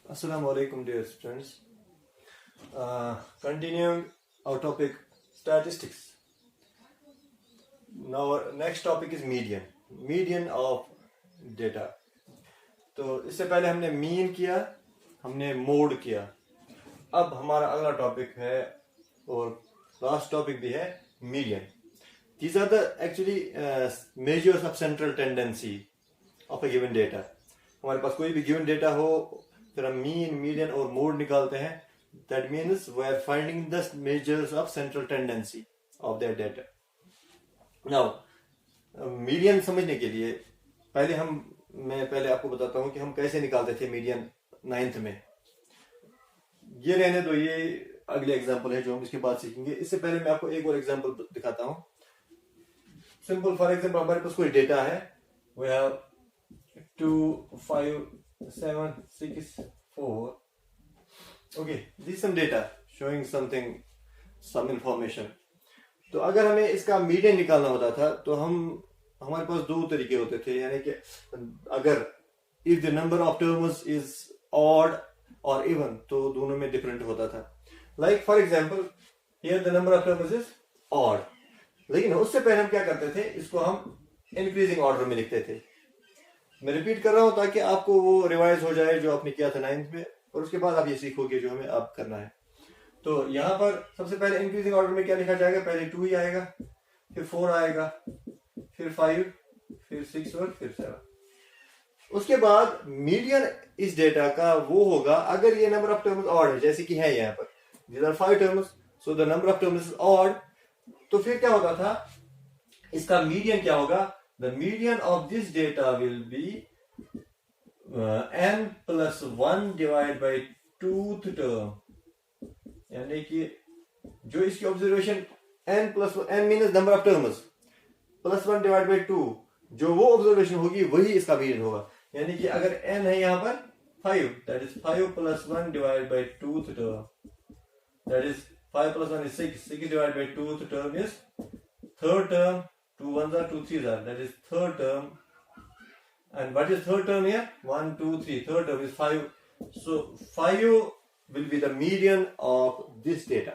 Assalamu alaikum, dear students. Continuing our topic statistics. Now our next topic is median of data. तो इससे पहले हमने mean किया, हमने मोड किया. अब हमारा अगला टॉपिक है और लास्ट टॉपिक भी है median. These are the actually measures of central tendency of a given data. हमारे पास कोई भी given data हो, फिर हम मीन, मीडियन और मोड निकालते हैं. That means we are finding the measures of central tendency of that data. Now, median समझने के लिए मैं पहले आपको बताता हूँ कि हम कैसे निकालते थे मीडियन 9th में. ये रहने दो, ये अगले एग्जाम्पल है जो हम इसके बाद सीखेंगे. इससे पहले मैं आपको एक और एग्जाम्पल दिखाता हूँ. सिंपल, फॉर एग्जाम्पल हमारे पास कोई डेटा है. We have 2, 5, 7, 6, 4. Okay, this is some data showing something, some information. तो अगर हमें इसका मीडियन निकालना होता था तो हमारे पास दो तरीके होते थे. यानी कि अगर if the number of terms is odd or even, तो दोनों में डिफरेंट होता था. Like for example, here the number of terms is odd. लेकिन उससे पहले हम क्या करते थे, इसको हम इंक्रीजिंग ऑर्डर में लिखते थे. मैं रिपीट कर रहा हूं ताकि आपको वो रिवाइज हो जाए जो आपने किया था 9th में, और उसके बाद आप ये सीखोगे जो हमें अब करना है. तो यहाँ पर सबसे पहले इंक्रीजिंग ऑर्डर में क्या लिखा जाएगा, पहले 2 ही आएगा, फिर 4 आएगा, फिर 5, फिर 6 और फिर 7. उसके बाद मीडियन इस डेटा का वो होगा अगर ये नंबर ऑफ टर्म्स ऑड है, जैसे कि है यहाँ पर these are 5 terms, so the number of terms is odd. तो फिर क्या होता था, इसका मीडियन क्या होगा, the median of this data will be n plus 1 divided by 2th term. यानी कि जो इसकी observation n plus n means number of terms plus 1 divided by 2, जो वो ऑब्जर्वेशन होगी वही इसका मीडियन होगा. यानी कि अगर n है यहाँ पर 5, that is 5 plus 1 divided by 2th term, that is 5 plus 1 is 6, 6 divided by 2th term is third term, 2 1s are 2 3s are, that is third term. And what is third term here? 1 2 3, third term is 5. So 5 will be the median of this data.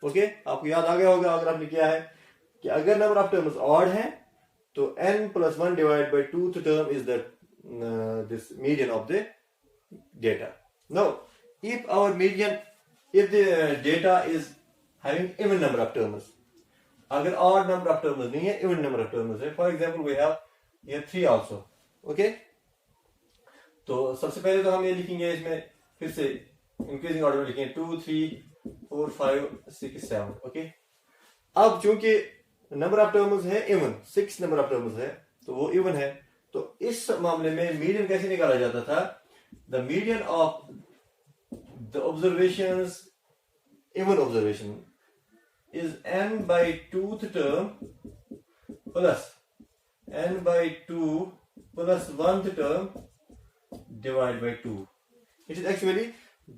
Okay, आपको याद आ गया होगा अगर आपने किया है कि अगर number of terms odd है तो n plus 1 divided by 2th term is the this median of the data. Now, if the data is having even number of terms, अगर odd number of terms नहीं है, even number of terms है, for example we have here 3 also. Okay, तो सबसे पहले तो हम ये लिखेंगे, इसमें फिर से इंक्रीजिंग ऑर्डर में लिखेंगे 2 3 4 5 6 7. ओके, अब चूंकि नंबर ऑफ टर्म्स है इवन, 6 नंबर ऑफ टर्म्स है तो वो इवन है. तो इस मामले में मीडियन कैसे निकाला जाता था, the median of the observations, even observation is n by 2th term plus n by 2 plus 1th term divided by 2. It is actually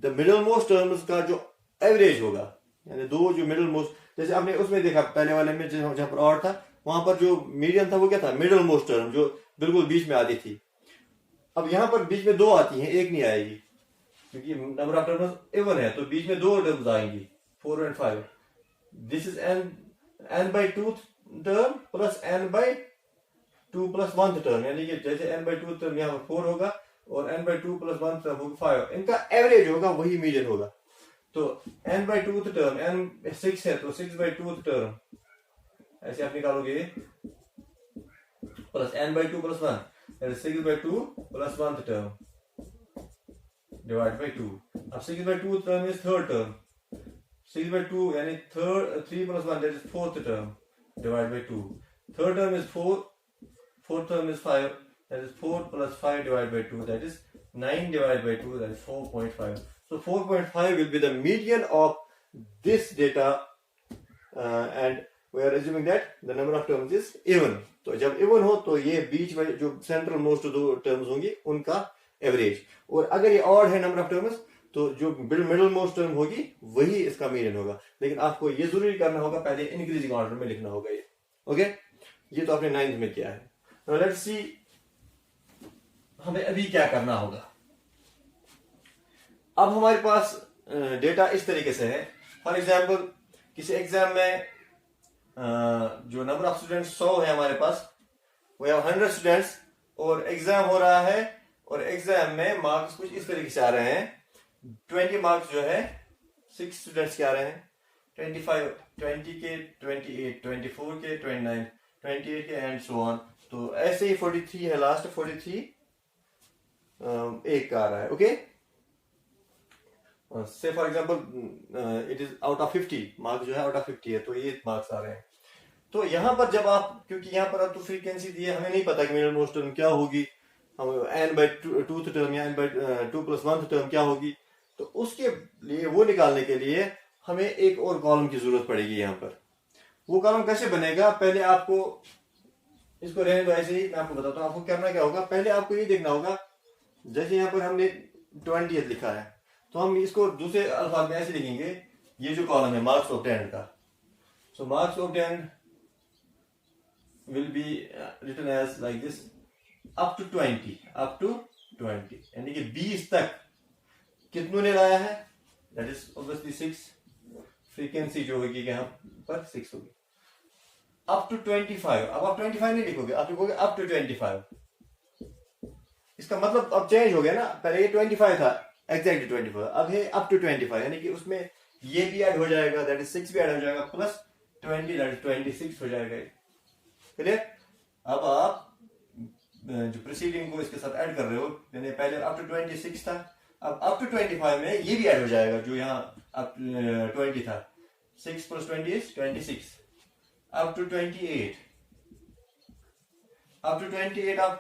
the middle most terms का जो एवरेज होगा. यानी दो जो मिडल मोस्ट, जैसे आपने उसमें देखा पहले वाले में जहां पर ऑड था वहां पर जो मीडियन था वो क्या था, मिडल मोस्ट टर्म जो बिल्कुल बीच में आती थी. अब यहाँ पर बीच में दो आती हैं, एक नहीं आएगी क्योंकि नंबर ऑफ टर्म्स इवन है, तो बीच में दो टर्म्स आएंगी 4 and 5. This is n by 2th term plus n by 2 plus 1th term. यानी कि जैसे n by 2th term यहाँ पर 4 होगा और n by 2 plus 1th term होगा 5. इनका एवरेज होगा, वही मीडियन होगा. तो n by 2th term, n 6 है तो 6 by 2th term ऐसे आप निकालोगे plus n by 2 plus 1, that is 6 by 2 plus 1th term divided by 2. अब 6 by 2th term is third term, 6 by 2 यानी 3 plus 1, that is 4th term divided by 2. Third term is 4, fourth term is 5, that is 4 plus 5 divided by 2, that is 9 divided by 2, that is 4.5. So 4.5 will be the median of this data, and we are assuming that the number of terms is even. तो जब even हो तो ये बीच में जो central most दो terms होंगी उनका एवरेज, और अगर ये ऑड है नंबर ऑफ टर्म्स तो जो मिडिल मोस्ट टर्म होगी वही इसका मीडियन होगा. लेकिन आपको ये जरूरी करना होगा, पहले इंक्रीजिंग ऑर्डर में लिखना होगा ये. ओके, ये तो आपने 9th में किया है. Now let's see हमें अभी क्या करना होगा. अब हमारे पास डेटा इस तरीके से है। फॉर एग्जाम्पल किसी एग्जाम में जो नंबर ऑफ स्टूडेंट्स 100 है हमारे पास, वी हैव 100 स्टूडेंट्स और एग्जाम हो रहा है और एग्जाम में मार्क्स कुछ इस तरीके से आ रहे हैं। 20 मार्क्स जो है 6 स्टूडेंट्स के आ रहे हैं, 25 20 के, 28 24 के, 29 28 के एंड सो ऑन। तो ऐसे ही 43 है लास्ट, 43 एक का आ रहा है। ओके, से for example it is out of 50 marks जो है आउट ऑफ 50 है, तो ये मार्क्स आ रहे हैं। तो यहाँ पर जब आप, क्योंकि यहाँ पर अब तो फ्रीक्वेंसी दी है, हमें नहीं पता कि मिडिल मोस्ट टर्म क्या होगी, हम n बाई टूथ टर्म या n बाई 2+1 टर्म क्या होगी, तो उसके लिए वो निकालने के लिए हमें एक और कॉलम की जरूरत पड़ेगी। यहाँ पर वो कॉलम कैसे बनेगा, पहले आपको इसको रहने दो ऐसे ही, मैं आपको बताता हूँ। आपको करना क्या होगा, पहले आपको ये देखना होगा, जैसे यहाँ पर हमने 20 लिखा है तो हम इसको दूसरे अल्फाज में ऐसे लिखेंगे, ये जो कॉलम है मार्क्स ऑब्टेन्ड का, so marks obtained will be written as like this up to 20, यानी कि 20 तक कितनों ने लाया है, that is obviously 6, फ्रीक्वेंसी जो होगी यहाँ पर 6 होगी। up to 25, अब आप 25 नहीं लिखोगे, आप लिखोगे up to 25। इसका मतलब अब चेंज हो गया ना, पहले ये 25 था एग्जैक्टली 25, अब है up to 25, यानी कि उसमें ये भी ऐड हो जाएगा, that is 6 भी ऐड हो जाएगा, प्लस 20 that is 26 हो जाएगा। क्लियर? अब आप जो प्रीसीडिंग को इसके साथ ऐड कर रहे हो, यानी पहले अप टू 26 था, अब अप टू 25 में ये भी ऐड हो जाएगा जो यहाँ अप 20 था, 6 + 20 is 26, up to 28, up to 28 आप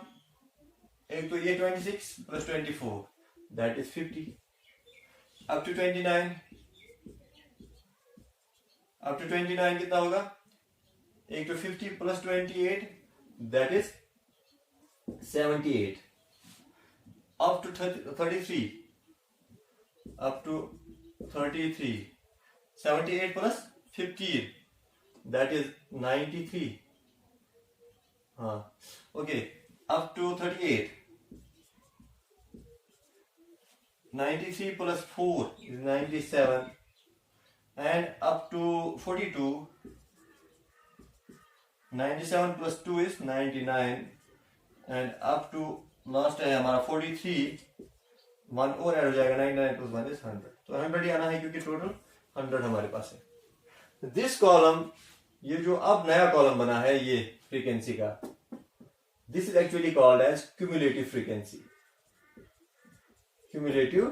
एक तो ये 26 + 24 that is 50, up to 29, up to 29 कितना होगा, एक तो 50 + 28 that is 78, up to 33, up to 33, 78 + 15 that is 93, हाँ okay, up to 38, 93 + 4 is 97 and up to 42, 97 + 2 is 99 and up to last है हमारा 43, 1 और ऐड हो जाएगा, 99 + 1 is 100, तो 100 ही आना है क्योंकि टोटल 100 हमारे पास है। दिस कॉलम, ये जो अब नया कॉलम बना है ये फ्रीक्वेंसी का, this is actually called as cumulative frequency, cumulative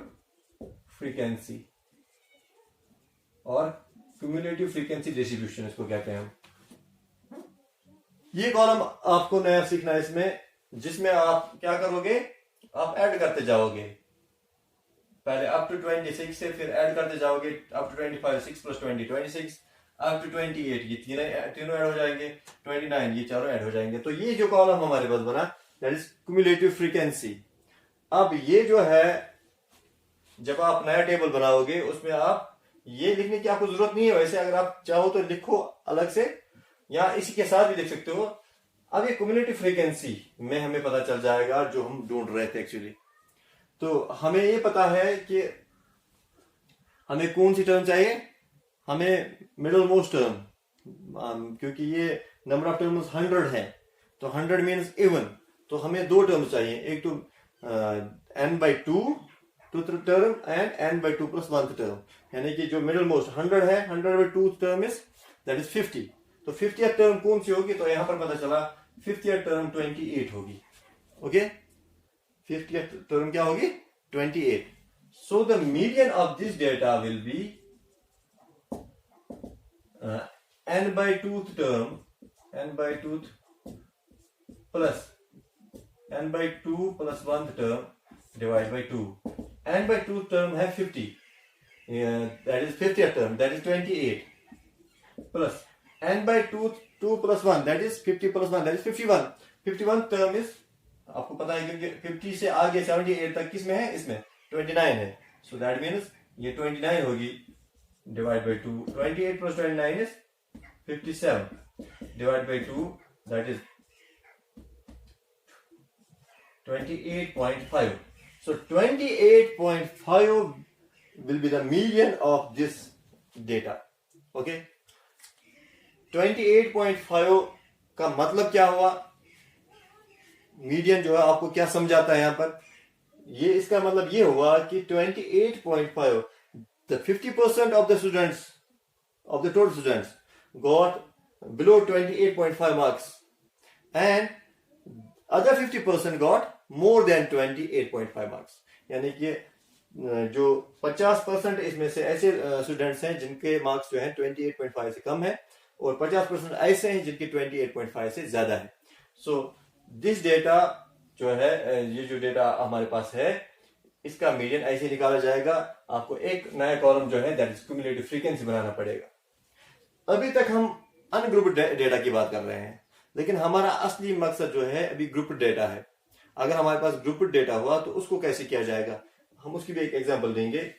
frequency और क्यूमुलेटिव फ्रीक्वेंसी डिस्ट्रीब्यूशन इसको कहते हैं हम। ये कॉलम आपको नया सीखना है इसमें, जिसमें आप क्या करोगे, आप ऐड करते जाओगे, पहले अप टू 26 से फिर ऐड करते जाओगे अप टू 25, 6 + 20 26, अप टू 28 ये तीनों ऐड हो जाएंगे, 29 ये चारों ऐड हो जाएंगे। तो ये जो कॉलम हमारे पास बना दैट इज क्यूमुलेटिव फ्रीक्वेंसी। अब ये जो है, जब आप नया टेबल बनाओगे उसमें आप ये लिखने की आपको जरूरत नहीं है, वैसे अगर आप चाहो तो लिखो अलग से या इसी के साथ भी लिख सकते हो। अब ये क्यूमुलेटिव फ्रीक्वेंसी में हमें पता चल जाएगा जो हम ढूंढ रहे थे एक्चुअली। तो हमें ये पता है कि हमें कौन सी टर्म चाहिए, हमें मिडिल मोस्ट टर्म, क्योंकि ये नंबर ऑफ टर्म्स 100 है तो 100 मीन्स इवन, तो हमें दो टर्म्स चाहिए, एक तो n/2 term and n/2 + 1 term, यानी कि जो मिडिल मोस्ट 100 है, 100/2 टर्म इज दैट इज 50, तो 50th टर्म कौन सी होगी, तो यहां पर पता चला 50th टर्म 28 होगी। ओके, 50th टर्म क्या होगी, 28। So the median of this data will be n/2 term, n/2 plus n/2 + 1 term divide by 2, n/2 term है 50, that is 50th term that is 28 plus n/2 + 1 that is 50 + 1 that is 51, 51 term is, आपको पता है क्योंकि 50 से आगे 78 तक किस में है, इसमें 29 है, सो दैट मीन्स ये 29 होगी divide by 2, 28 + 29 is 57 divide by 2 that is 28.5। So 28.5 will be the median of this data. Okay, 28.5 का मतलब क्या हुआ? मीडियन जो है आपको क्या समझाता है यहाँ पर? ये इसका मतलब ये हुआ कि 28.5, the 50% of the students, of the total students got below 28.5 marks, and other 50% got more than 28.5 marks. यानी कि जो 50% इसमें से ऐसे स्टूडेंट्स हैं जिनके मार्क्स जो हैं 28.5 से कम है, और 50% ऐसे हैं जिनके 28.5 से ज्यादा है. सो दिस डेटा जो है, ये जो डेटा हमारे पास है, इसका मीडियन ऐसे निकाला जाएगा. आपको एक नया कॉलम जो है दैट इज क्यूमुलेटिव फ्रीक्वेंसी बनाना पड़ेगा. अभी तक हम अनग्रुप्ड डेटा की बात कर रहे हैं, लेकिन हमारा असली मकसद जो है अभी ग्रुप्ड डेटा है. अगर हमारे पास ग्रुप्ड डेटा हुआ तो उसको कैसे किया जाएगा, हम उसकी भी एक एग्जांपल देंगे.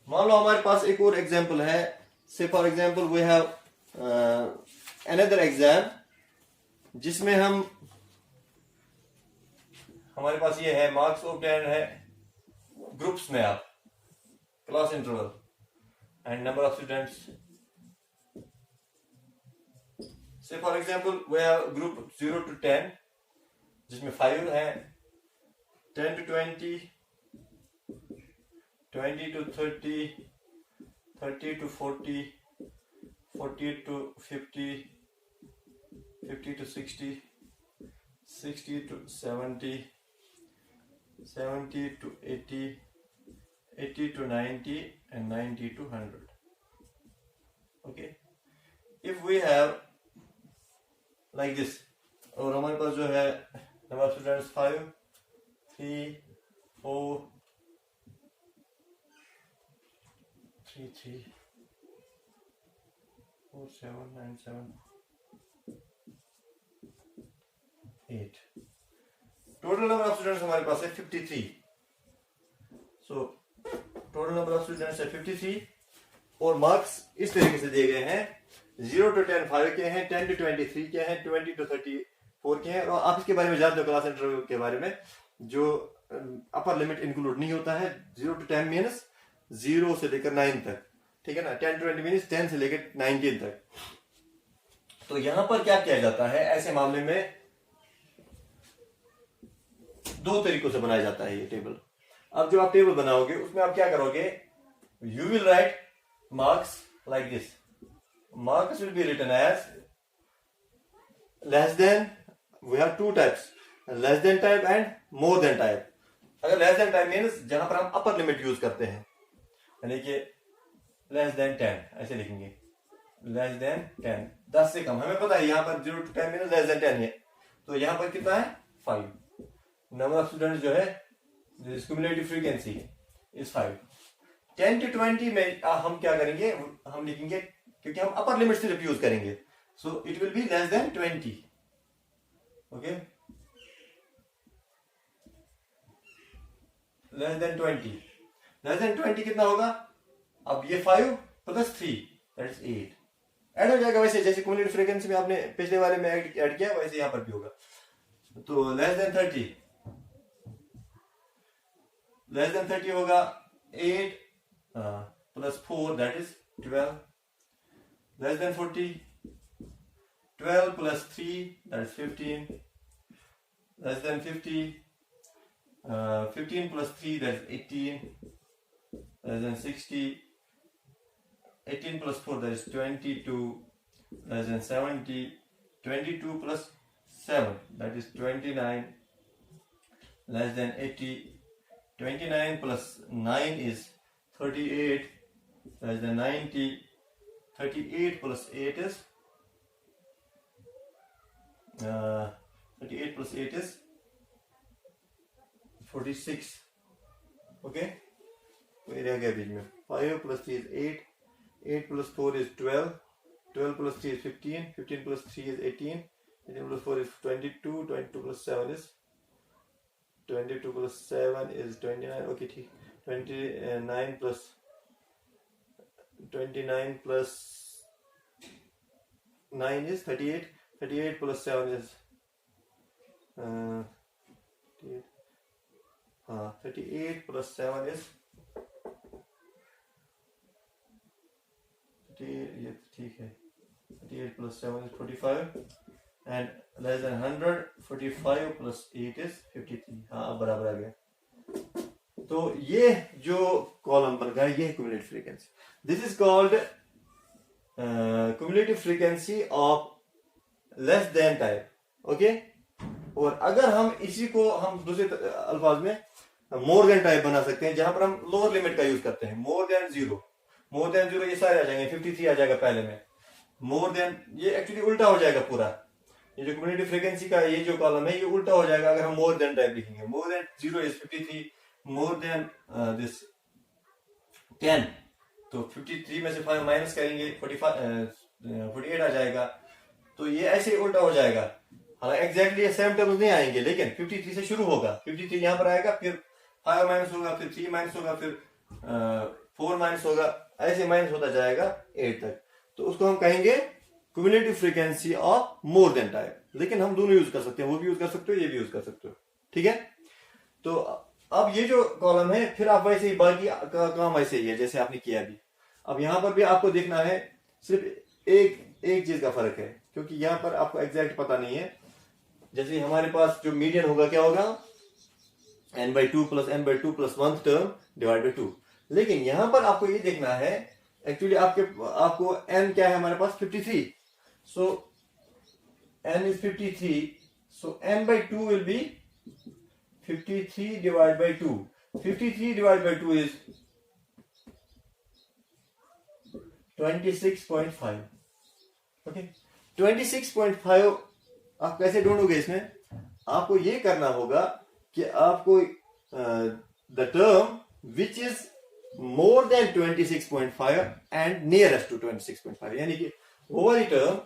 मान लो हमारे पास एक और एग्जांपल है. Say for example we have another exam जिसमें हमारे पास ये है मार्क्स ऑब्टेन्ड है ग्रुप्स में, आप class interval and number of students. से for example we have group 0 to 10 जिसमें 5 है, 10 to 20, 20 to 30, 30 to 40, 40 to 50, 50 to 60, 60 to 70, 70 to 80, 80 to 90, and 90 to 100. Okay, if we have like this, और हमारे पास जो है number of students 5, 3, 4, 3, 4, 7, 9, 7, 8. Total number of students हमारे पास है 53. So total number of students है 53, और मार्क्स इस तरीके से दिए गए हैं. 0 to 10 5 के हैं, 10 to 23 के हैं, 20 to 34 के हैं. और आप इसके बारे में जानते हो क्लास इंटरव्यू के बारे में, जो अपर लिमिट इंक्लूड नहीं होता है. 0 to 10 मीन्स 0 से लेकर 9 तक, ठीक है ना. 10 to 20 मीन्स 10 से लेकर 19 तक. तो यहां पर क्या किया जाता है ऐसे मामले में? दो तरीकों से बनाया जाता है ये टेबल. अब जो आप टेबल बनाओगे उसमें आप क्या करोगे? You will write marks like this. Marks will be written as less than. We have two types, less than type and more than type. अगर less than type means जहां पर हम upper limit यूज करते हैं, यानी कि less than 10 ऐसे लिखेंगे. less than 10, 10 से कम. हमें पता है यहाँ पर 0 to 10 means less than 10 है, तो यहाँ पर कितना है? 5. नंबर ऑफ स्टूडेंट्स जो है क्यूमुलेटिव फ्रीक्वेंसी इज 5. 10 to 20 में हम क्या करेंगे? हम लिखेंगे, क्योंकि हम अपर लिमिट सिर्फ यूज करेंगे, so it will be less than 20. Okay, less than 20. Less than 20 कितना होगा? अब ये 5 प्लस 3 दैट इज 8 ऐड हो जाएगा. वैसे जैसे क्यूमुलेटिव फ्रीक्वेंसी में आपने पिछले वाले में ऐड किया, वैसे यहां पर भी होगा. तो लेस देन 30, लेस देन 30 होगा 8 plus 4 that is 12. Less than 40, 12 plus 3 that is 15. Less than 50, 15 plus 3 that is 18. Less than 60, 18 plus 4 that is 22. Less than 70, 22 plus 7 that is 29. Less than 80, 29 plus 9 is 38. Less than 90, 38 plus 8 is 38 plus 8 is 46. Okay, कोई रह गया बीच में. 5 plus 3 is 8, 8 plus 4 is 12, 12 plus 3 is 15, 15 plus 3 is 18, 18 plus 4 is 22, 22 plus 7 is 22 plus 7 is 29. Okay ठीक. 29 plus 9 is 38. 38 plus 7 is 38 plus 7 is ये ठीक है 38 plus 7 is 45 and less than 100 45 plus 8 is 53 हाँ अब बराबर आ गया। तो ये जो कॉलम बन गया ये cumulative frequency, this is called cumulative frequency of less than type. Okay, और अगर हम इसी को हम दूसरे अल्फाज में मोर देन टाइप बना सकते हैं, जहां पर हम लोअर लिमिट का यूज करते हैं। मोर देन जीरो ये सारे आ जाएंगे, 53 आ जाएगा पहले में। मोर देन ये एक्चुअली उल्टा हो जाएगा पूरा, ये जो क्यूमुलेटिव फ्रीक्वेंसी का ये जो कॉलम है ये उल्टा हो जाएगा अगर हम मोर देन टाइप लिखेंगे। More than zero is 53, more than this 10, तो 53 में से 5 माइनस करेंगे 48 आ जाएगा। तो ये ऐसे उल्टा हो जाएगा। हालांकि एग्जैक्टली सेम टर्म्स नहीं आएंगे, लेकिन 53 से शुरू होगा, 53 यहां पर आएगा, फिर 5 माइनस होगा, फिर 3 माइनस होगा, फिर 4 माइनस होगा, ऐसे माइनस होता जाएगा 8 तक। तो उसको हम कहेंगे cumulative frequency of more than type. लेकिन हम दोनों यूज कर सकते हैं, वो भी यूज कर सकते हो, ये भी यूज कर सकते हो। ठीक है, तो अब ये जो कॉलम है फिर आप वैसे ही बाकी का काम वैसे ही है जैसे आपने किया अभी। अब यहां पर भी आपको देखना है, सिर्फ एक चीज का फर्क है, क्योंकि यहां पर आपको एग्जैक्ट पता नहीं है। जैसे हमारे पास जो मीडियन होगा क्या होगा, n/2 plus n/2 plus 1 term divide by 2। लेकिन यहां पर आपको ये देखना है एक्चुअली आपको n क्या है हमारे पास 53, सो n is 53, so n/2 will be 53 divided by 2. 53 divided by 2 is 26.5. Okay, 26.5 आप कैसे ढूंढोगे इसमें? आपको ये करना होगा कि आपको the term which is more than 26.5 and nearest to 26.5, यानी कि वो वाली टर्म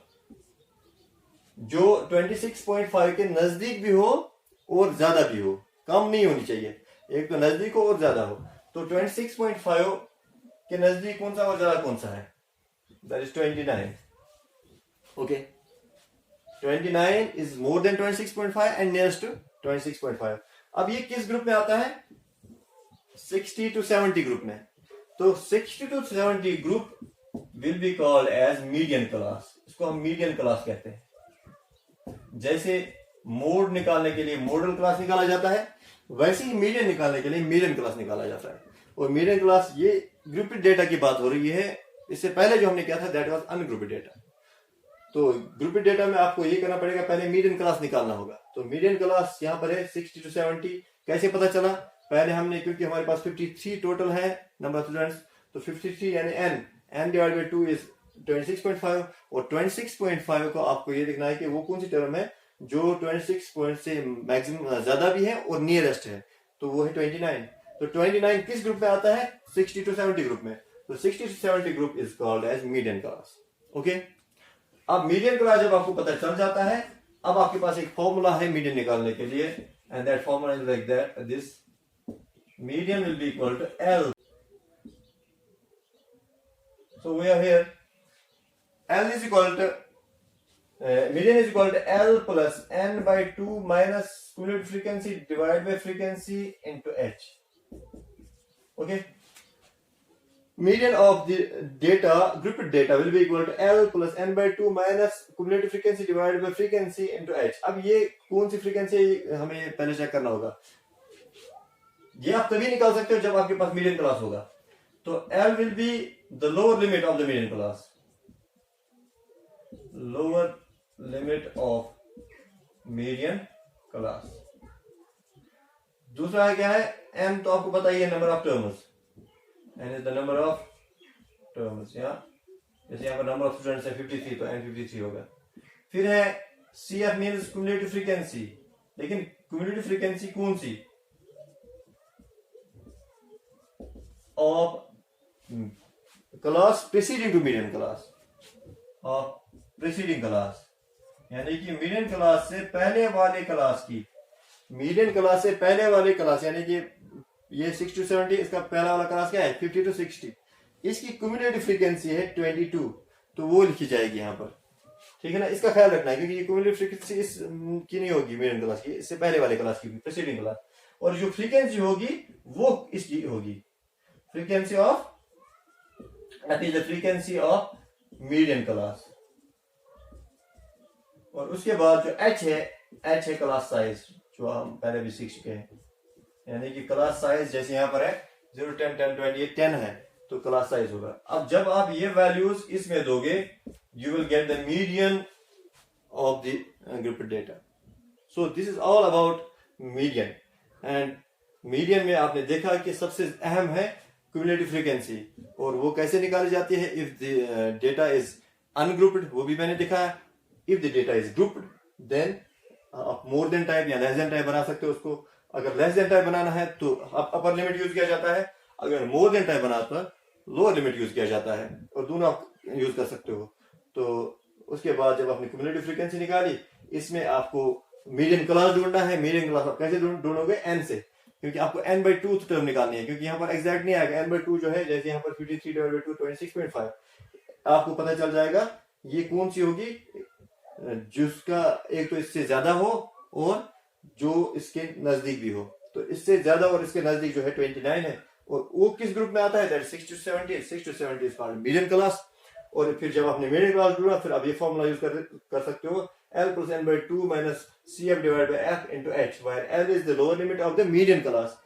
जो 26.5 के नजदीक भी हो और ज्यादा भी हो, कम नहीं होनी चाहिए, एक तो नजदीक हो और ज्यादा हो। तो 26.5 के नजदीक कौन सा और ज्यादा कौन सा है? That is 29। Okay, 29 is more than 26.5 and nearest to 26.5। अब ये किस ग्रुप में आता है? 60 to 70 ग्रुप में। तो 60 to 70 group will be called as median class. इसको हम मीडियन क्लास कहते हैं। जैसे मोड निकालने के लिए मॉडल क्लास निकाला जाता है, वैसे ही मीडियन निकालने के लिए मीडियन क्लास निकाला जाता है। और मीडियन क्लास ये ग्रुपेड डेटा की बात हो रही है, इससे पहले जो हमने किया था दैट वाज अनग्रुपेड डेटा। तो ग्रुपेड डेटा में आपको ये करना पड़ेगा, पहले मीडियन क्लास निकालना होगा। तो मीडियन क्लास यहाँ पर है 60 to 70। कैसे पता चला? पहले हमने, क्योंकि हमारे पास 53 टोटल है नंबर ऑफ स्टूडेंट्स, तो 53 यानी n डिवाइड बाई 2 इज 26.5। और 26.5 को आपको ये देखना है कि वो कौन सी टर्म है जो 26 पॉइंट से मैक्सिमम ज्यादा भी है और नियरेस्ट है, तो वो है 29। तो 29 किस ग्रुप में आता है? 60 to 70 ग्रुप में। तो 60 to 70 group is called as median class. Okay, अब मीडियन क्लास जब आपको पता चल जाता है, अब आपके पास एक फॉर्मूला है मीडियन निकालने के लिए, and that formula is like that, this median will be equal to L। So we are here, L is equal to median is equal to L plus n by 2 minus cumulative frequency divided by frequency into H. Okay, median of the data, grouped data will be equal to L plus n by 2 minus cumulative frequency divided by frequency into H. अब ये कौन सी frequency हमें पहले check करना होगा। ये आप तभी निकाल सकते हो जब आपके पास मीडियन क्लास होगा। तो L will be the lower limit of the median class, lower limit of median class। दूसरा है क्या है? n तो आपको पता ही है, number of terms, n is the number of terms. यहाँ जैसे यहाँ पर नंबर ऑफ स्टूडेंट्स है 53, तो n 53 होगा। फिर है CF मींस क्यूमुलेटिव फ्रीक्वेंसी, लेकिन क्यूमुलेटिव फ्रीक्वेंसी कौन सी? Of class preceding to median class, of preceding class, यानी कि मीडियन क्लास से पहले वाले क्लास की, मीडियन क्लास से पहले वाले क्लास, यानी कि ये 60 to 70, इसका पहला वाला क्लास क्या है? 50 to 60। इसकी क्यूमुलेटिव फ्रीक्वेंसी है 22, तो वो लिखी जाएगी यहाँ पर। ठीक है ना, इसका ख्याल रखना है क्योंकि ये क्यूमुलेटिव फ्रीक्वेंसी इस की नहीं होगी मीडियन क्लास की, इससे पहले वाले क्लास की, प्रीसीडिंग क्लास। और जो फ्रीक्वेंसी होगी वो इसकी होगी, frequency of, that is the frequency of median class. और उसके बाद जो एच है क्लास साइज, जो हम पहले भी सीख चुके हैं, यानी कि क्लास साइज जैसे यहाँ पर है 0 10 10 20, ये 10 है तो क्लास साइज होगा। अब जब आप ये वैल्यूज इसमें दोगे, you will get the median of the group data. So this is all about median. And median में आपने देखा कि सबसे अहम है क्यूमुलेटिव फ्रीक्वेंसी, और वो कैसे निकाली जाती है। If the data is ungrouped, वो भी मैंने दिखाया। If the data is grouped, then आप मोर देन टाइप या लेस देन टाइप बना सकते हो उसको। अगर लेस देन टाइप बनाना है तो अपर लिमिट यूज किया जाता है, अगर मोर देन टाइप बनाना तो लोअर लिमिट यूज किया जाता है, और दोनों आप यूज कर सकते हो। तो उसके बाद जब आपने क्यूमुलेटिव फ्रीक्वेंसी निकाली, इसमें आपको मीडियन क्लास ढूंढना है। मीडियन क्लास आप कैसे ढूंढोगे? एन से, क्योंकि आपको n/2 टर्म निकालनी है, क्योंकि यहाँ पर एग्जैक्ट नहीं आएगा। n/2 जो है, जैसे यहाँ पर 53/2 26.5, आपको पता चल जाएगा ये कौन सी होगी, जिसका एक तो इससे ज्यादा हो और जो इसके नजदीक भी हो। तो इससे ज्यादा और इसके नजदीक जो है 29 है, और वो किस ग्रुप में आता है? That 6 to 70, 6 to 70 is called median class. और फिर जब आपने मीडियन क्लास ढूंढा, फिर आप ये फॉर्मूला यूज कर सकते हो, L plus n/2 minus CF divided by F into H, where L is the lower limit of the median class,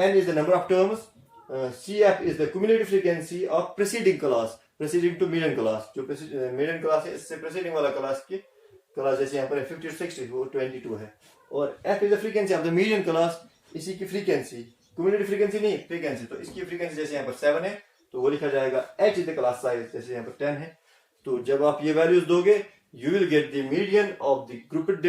N is the number of terms, CF is the cumulative frequency of preceding class, preceding to median class। जो median class है, इससे preceding वाला class की class, जैसे यहाँ पर 50 to 60 वो 22 है। और F is the frequency of the median class, इसी की फ्रीक्वेंसी, cumulative frequency नहीं, फ्रीक्वेंसी। तो इसकी फ्रीक्वेंसी जैसे यहाँ पर 7 है तो वो लिखा जाएगा H is the class size, जैसे यहाँ पर 10 है। तो जब आप ये वैल्यूज दोगे, you will get the median of the grouped data